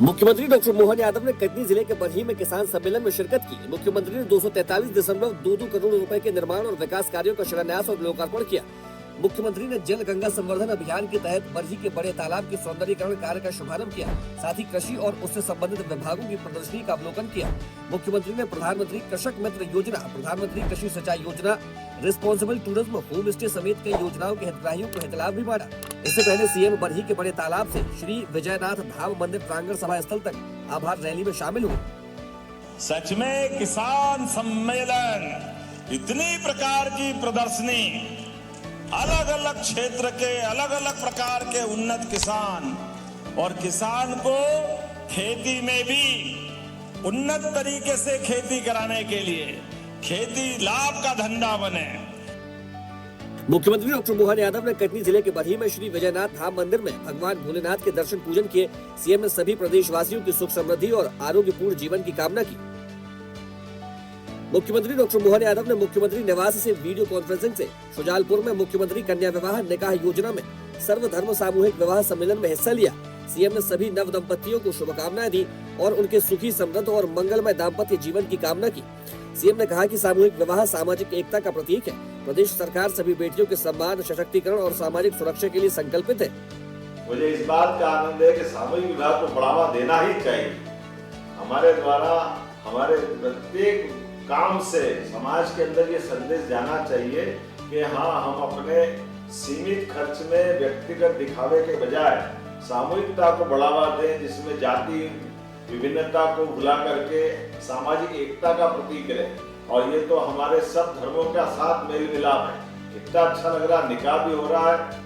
मुख्यमंत्री डॉक्टर मोहन यादव ने कटनी जिले के बरही में किसान सम्मेलन में शिरकत की। मुख्यमंत्री ने 243.22 करोड़ रुपए के निर्माण और विकास कार्यों का शिलान्यास और लोकार्पण किया। मुख्यमंत्री ने जल गंगा संवर्धन अभियान के तहत बरही के बड़े तालाब के सौंदर्यीकरण कार्य का शुभारंभ किया। साथ ही कृषि और उससे संबंधित विभागों की प्रदर्शनी का अवलोकन किया। मुख्यमंत्री ने प्रधानमंत्री कृषक मित्र योजना, प्रधानमंत्री कृषि सिंचाई योजना, रिस्पॉन्सिबल टूरिज्म, होम स्टे समेत कई योजनाओं के हितग्राहियों को हितलाभ भी बांटा। इससे पहले सीएम बरही के बड़े तालाब से श्री विजयनाथ धाम मंदिर प्रांगण सभा स्थल तक आभार रैली में शामिल हुए। सच में किसान सम्मेलन, इतनी प्रकार की प्रदर्शनी, अलग अलग क्षेत्र के अलग अलग प्रकार के उन्नत किसान और किसान को खेती में भी उन्नत तरीके से खेती कराने के लिए खेती लाभ का धंधा बने। मुख्यमंत्री डॉक्टर मोहन यादव ने कटनी जिले के बरही में श्री विजयनाथ धाम मंदिर में भगवान भोलेनाथ के दर्शन पूजन किए। सीएम ने सभी प्रदेशवासियों की सुख समृद्धि और आरोग्यपूर्ण जीवन की कामना की। मुख्यमंत्री डॉक्टर मोहन यादव ने मुख्यमंत्री निवास से वीडियो कॉन्फ्रेंसिंग से शुजालपुर में मुख्यमंत्री कन्या विवाह निकाह योजना में सर्वधर्म सामूहिक विवाह सम्मेलन में हिस्सा लिया। सीएम ने सभी नव दंपतियों को शुभकामनाएं दी और उनके सुखी, समृद्ध और मंगलमय दाम्पत्य जीवन की कामना की। सीएम ने कहा कि सामूहिक विवाह सामाजिक एकता का प्रतीक है। प्रदेश सरकार सभी बेटियों के सम्मान, सशक्तिकरण और सामाजिक सुरक्षा के लिए संकल्पित है। मुझे इस बात का आनंद है कि सामूहिक विवाह को बढ़ावा देना ही चाहिए। हमारे द्वारा हमारे प्रत्येक काम से समाज के अंदर ये संदेश जाना चाहिए कि हाँ, हम अपने सीमित खर्च में व्यक्तिगत दिखावे के बजाय सामूहिकता को बढ़ावा दें, जिसमें जाति विभिन्नता को भुला करके सामाजिक एकता का प्रतीक है। और ये तो हमारे सब धर्मों का साथ मेल मिलाप है। कितना अच्छा लग रहा है, निकाह भी हो रहा है।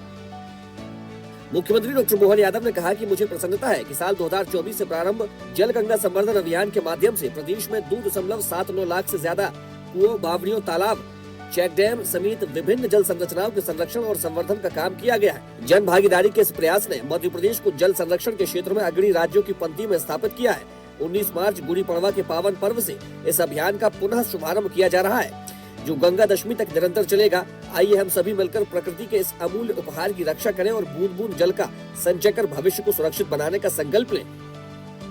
मुख्यमंत्री डॉक्टर मोहन यादव ने कहा कि मुझे प्रसन्नता है कि साल 2024 से प्रारंभ जल गंगा संवर्धन अभियान के माध्यम से प्रदेश में 2.79 लाख से ज्यादा कुओं, बावड़ियों, तालाब, चेक डैम समेत विभिन्न जल संरचनाओं के संरक्षण और संवर्धन का काम किया गया है। जन भागीदारी के इस प्रयास ने मध्य प्रदेश को जल संरक्षण के क्षेत्र में अग्रणी राज्यों की पंक्ति में स्थापित किया है। 19 मार्च गुड़ी पड़वा के पावन पर्व से इस अभियान का पुनः शुभारंभ किया जा रहा है, जो गंगा दशमी तक निरंतर चलेगा। आइए हम सभी मिलकर प्रकृति के इस अमूल्य उपहार की रक्षा करें और बूंद बूंद जल का संचय कर भविष्य को सुरक्षित बनाने का संकल्प लें।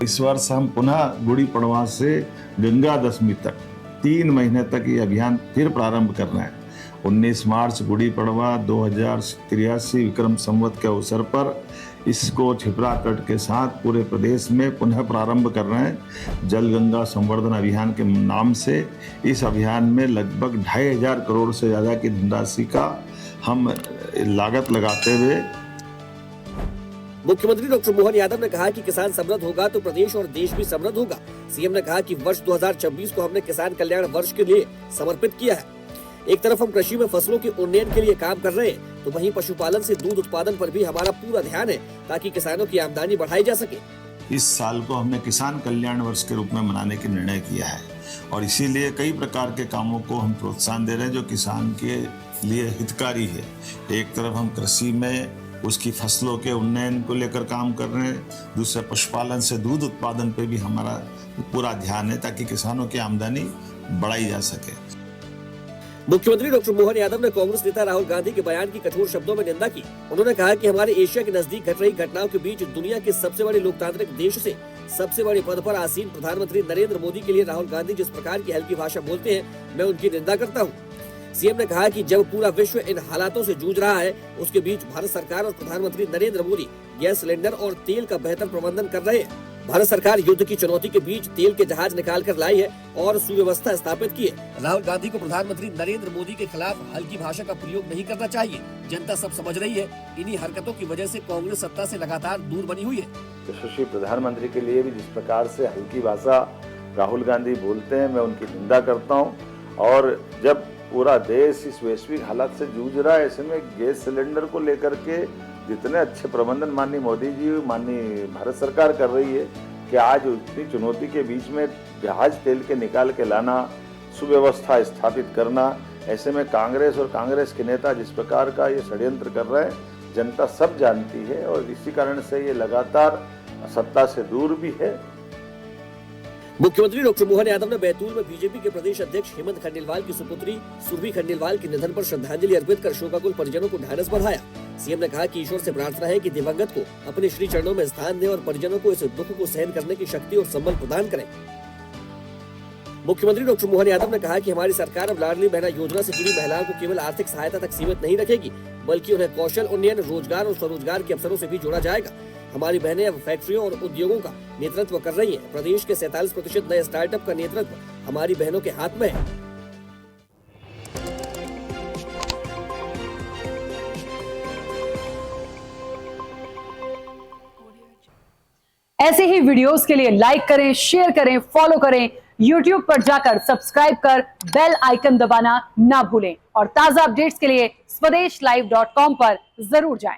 इस वर्ष हम पुनः गुड़ी पड़वा से गंगा दशमी तक 3 महीने तक ये अभियान फिर प्रारंभ कर रहे हैं। 19 मार्च गुड़ी पड़वा 2083 विक्रम संवत के अवसर पर इसको छिपरा कट के साथ पूरे प्रदेश में पुनः प्रारंभ कर रहे हैं। जल गंगा संवर्धन अभियान के नाम से इस अभियान में लगभग 2500 करोड़ से ज़्यादा की धनराशि का हम लागत लगाते हुए। मुख्यमंत्री डॉक्टर मोहन यादव ने कहा कि किसान समृद्ध होगा तो प्रदेश और देश भी समृद्ध होगा। सीएम ने कहा कि वर्ष 2026 को हमने किसान कल्याण वर्ष के लिए समर्पित किया है। एक तरफ हम कृषि में फसलों के उन्नयन के लिए काम कर रहे हैं, तो वहीं पशुपालन से दूध उत्पादन पर भी हमारा पूरा ध्यान है, ताकि किसानों की आमदनी बढ़ाई जा सके। इस साल को हमने किसान कल्याण वर्ष के रूप में मनाने की निर्णय किया है और इसीलिए कई प्रकार के कामों को हम प्रोत्साहन दे रहे हैं जो किसान के लिए हितकारी है। एक तरफ हम कृषि में उसकी फसलों के उन्नयन को लेकर काम कर रहे हैं, दूसरे पशुपालन से दूध उत्पादन पे भी हमारा पूरा ध्यान है, ताकि किसानों की आमदनी बढ़ाई जा सके। मुख्यमंत्री डॉक्टर मोहन यादव ने कांग्रेस नेता राहुल गांधी के बयान की कठोर शब्दों में निंदा की। उन्होंने कहा कि हमारे एशिया के नजदीक घट रही घटनाओं के बीच दुनिया के सबसे बड़े लोकतांत्रिक देश से सबसे बड़े पद पर आसीन प्रधानमंत्री नरेंद्र मोदी के लिए राहुल गांधी जिस प्रकार की हल्की भाषा बोलते हैं, मैं उनकी निंदा करता हूँ। सीएम ने कहा कि जब पूरा विश्व इन हालातों से जूझ रहा है, उसके बीच भारत सरकार और प्रधानमंत्री नरेंद्र मोदी गैस सिलेंडर और तेल का बेहतर प्रबंधन कर रहे हैं। भारत सरकार युद्ध की चुनौती के बीच तेल के जहाज निकाल कर लाई है और सुव्यवस्था स्थापित की है। राहुल गांधी को प्रधानमंत्री नरेंद्र मोदी के खिलाफ हल्की भाषा का प्रयोग नहीं करना चाहिए। जनता सब समझ रही है। इन्हीं हरकतों की वजह से कांग्रेस सत्ता से लगातार दूर बनी हुई है। यशस्वी प्रधानमंत्री के लिए भी जिस प्रकार से हल्की भाषा राहुल गांधी बोलते हैं, मैं उनकी निंदा करता हूँ। और जब पूरा देश इस वैश्विक हालात से जूझ रहा है, ऐसे में गैस सिलेंडर को लेकर के जितने अच्छे प्रबंधन माननीय मोदी जी, माननीय भारत सरकार कर रही है कि आज उतनी चुनौती के बीच में जहाज तेल के निकाल के लाना, सुव्यवस्था स्थापित करना, ऐसे में कांग्रेस और कांग्रेस के नेता जिस प्रकार का ये षड्यंत्र कर रहे हैं, जनता सब जानती है और इसी कारण से ये लगातार सत्ता से दूर भी है। मुख्यमंत्री डॉक्टर मोहन यादव ने बैतूल में बीजेपी के प्रदेश अध्यक्ष हेमंत खंडेलवाल की सुपुत्री सुरभि खंडेलवाल के निधन पर श्रद्धांजलि अर्पित कर शोकाकुल परिजनों को ढाढस बंधाया। सीएम ने कहा कि ईश्वर से प्रार्थना है कि दिवंगत को अपने श्री चरणों में स्थान दे और परिजनों को इस दुख को सहन करने की शक्ति और संबल प्रदान करें। मुख्यमंत्री डॉक्टर मोहन यादव ने कहा कि हमारी सरकार अब लाडली बहना योजना से जुड़ी महिलाओं को केवल आर्थिक सहायता तक सीमित नहीं रखेगी, बल्कि उन्हें कौशल उन्नयन, रोजगार और स्वरोजगार के अवसरों से भी जोड़ा जाएगा। हमारी बहनें अब फैक्ट्रियों और उद्योगों का नेतृत्व कर रही हैं। प्रदेश के 47% नए स्टार्टअप का नेतृत्व हमारी बहनों के हाथ में है। ऐसे ही वीडियोस के लिए लाइक करें, शेयर करें, फॉलो करें। YouTube पर जाकर सब्सक्राइब कर बेल आइकन दबाना ना भूलें और ताजा अपडेट्स के लिए swedeshlive.com पर जरूर जाएं।